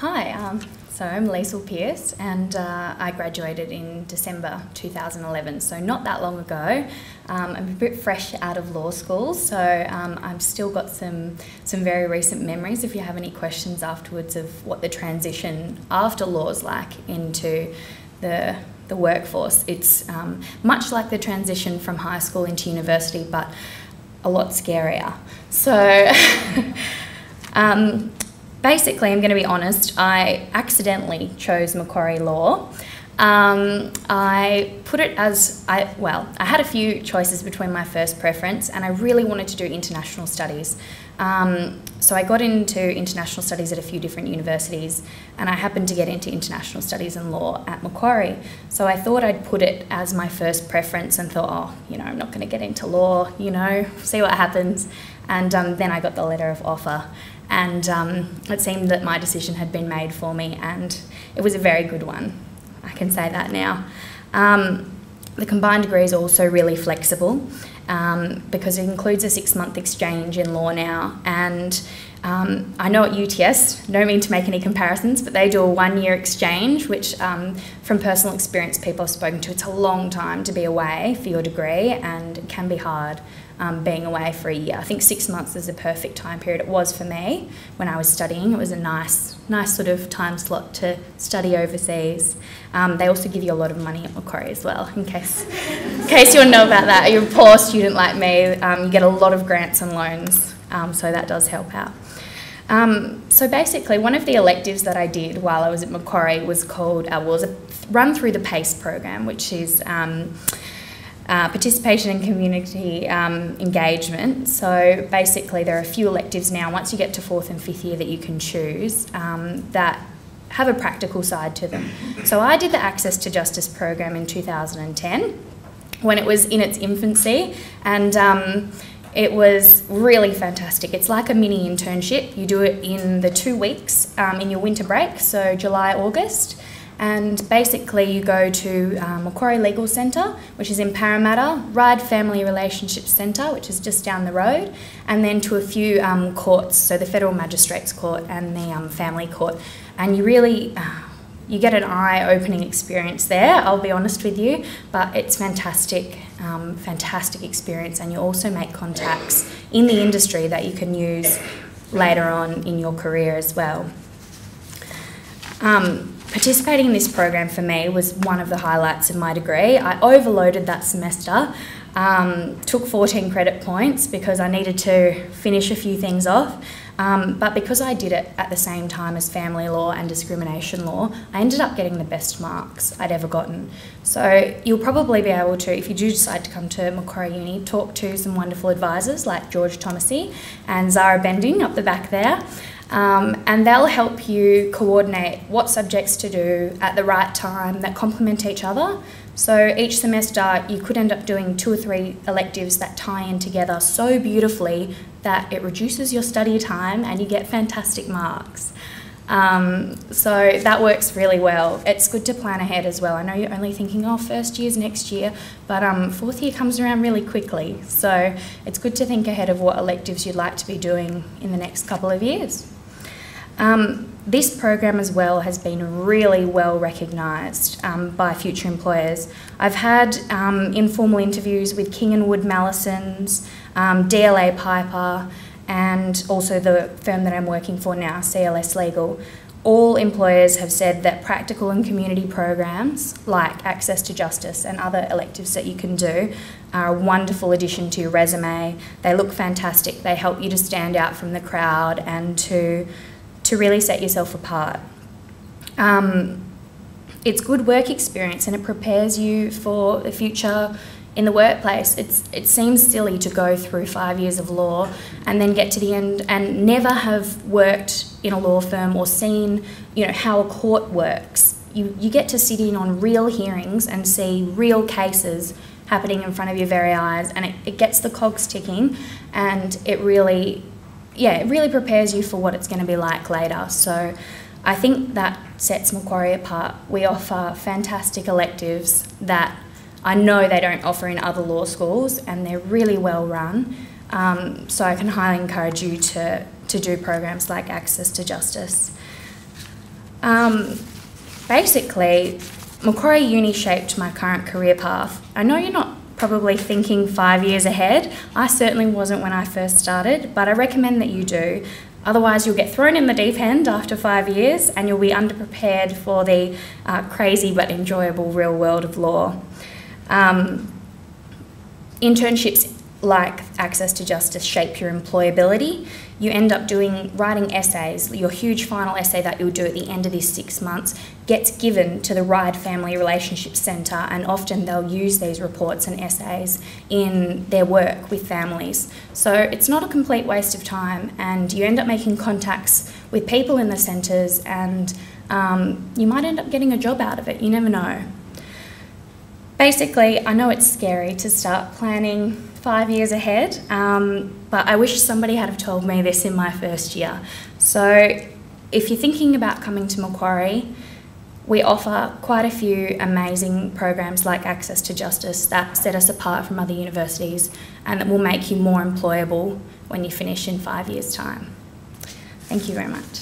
Hi, so I'm Liesel and I graduated in December 2011, so not that long ago. I'm a bit fresh out of law school, so I've still got some very recent memories if you have any questions afterwards of what the transition after law is like into the workforce. It's much like the transition from high school into university, but a lot scarier. So basically, I'm going to be honest, I accidentally chose Macquarie Law. I put it as, I had a few choices between my first preference, and I really wanted to do international studies. So I got into international studies at a few different universities, and I happened to get into international studies and law at Macquarie. So I thought I'd put it as my first preference and thought, I'm not going to get into law, see what happens. And then I got the letter of offer. And it seemed that my decision had been made for me, and it was a very good one. I can say that now. The combined degree is also really flexible because it includes a 6-month exchange in law now. And I know at UTS, don't mean to make any comparisons, but they do a 1-year exchange, which from personal experience, people I've spoken to, it's a long time to be away for your degree, and it can be hard. Being away for a year. I think 6 months is a perfect time period. It was for me when I was studying. It was a nice sort of time slot to study overseas. They also give you a lot of money at Macquarie as well, in case you want to know about that. You're a poor student like me, you get a lot of grants and loans, so that does help out. So basically, one of the electives that I did while I was at Macquarie was called, was a run through the PACE program, which is participation in community engagement. So basically there are a few electives now, once you get to 4th and 5th year, that you can choose that have a practical side to them. So I did the Access to Justice program in 2010 when it was in its infancy, and it was really fantastic. It's like a mini internship. You do it in the 2 weeks in your winter break, so July, August. And basically you go to Macquarie Legal Centre, which is in Parramatta, Ryde Family Relationships Centre, which is just down the road, and then to a few courts, so the Federal Magistrates Court and the Family Court. And you really, you get an eye-opening experience there, I'll be honest with you, but it's fantastic, fantastic experience, and you also make contacts in the industry that you can use later on in your career as well. Participating in this program for me was one of the highlights of my degree. I overloaded that semester, took 14 credit points because I needed to finish a few things off, but because I did it at the same time as family law and discrimination law, I ended up getting the best marks I'd ever gotten. So you'll probably be able to, if you do decide to come to Macquarie Uni, talk to some wonderful advisors like George Thomasy and Zara Bending up the back there. And they'll help you coordinate what subjects to do at the right time that complement each other. So each semester you could end up doing 2 or 3 electives that tie in together so beautifully that it reduces your study time and you get fantastic marks. So that works really well. It's good to plan ahead as well. I know you're only thinking, first year's next year, but 4th year comes around really quickly. So it's good to think ahead of what electives you'd like to be doing in the next couple of years. This program as well has been really well recognised by future employers. I've had informal interviews with King & Wood Mallisons, DLA Piper, and also the firm that I'm working for now, CLS Legal. All employers have said that practical and community programs like Access to Justice and other electives that you can do are a wonderful addition to your resume. They look fantastic. They help you to stand out from the crowd and to really set yourself apart. It's good work experience and it prepares you for the future in the workplace. It seems silly to go through 5 years of law and then get to the end and never have worked in a law firm or seen, how a court works. You get to sit in on real hearings and see real cases happening in front of your very eyes, and it gets the cogs ticking, and it really prepares you for what it's going to be like later. So I think that sets Macquarie apart. We offer fantastic electives that I know they don't offer in other law schools, and they're really well run. So I can highly encourage you to do programs like Access to Justice. Basically, Macquarie Uni shaped my current career path. I know you're not probably thinking 5 years ahead. I certainly wasn't when I first started, but I recommend that you do. Otherwise, you'll get thrown in the deep end after 5 years and you'll be underprepared for the crazy but enjoyable real world of law. Internships like Access to Justice shape your employability. You end up writing essays. Your huge final essay that you'll do at the end of these 6 months gets given to the RIDE Family Relationship Centre, and often they'll use these reports and essays in their work with families. So it's not a complete waste of time, and you end up making contacts with people in the centres, and you might end up getting a job out of it. You never know. Basically, I know it's scary to start planning 5 years ahead, but I wish somebody had have told me this in my first year. So if you're thinking about coming to Macquarie, we offer quite a few amazing programs like Access to Justice that set us apart from other universities and that will make you more employable when you finish in 5 years' time. Thank you very much.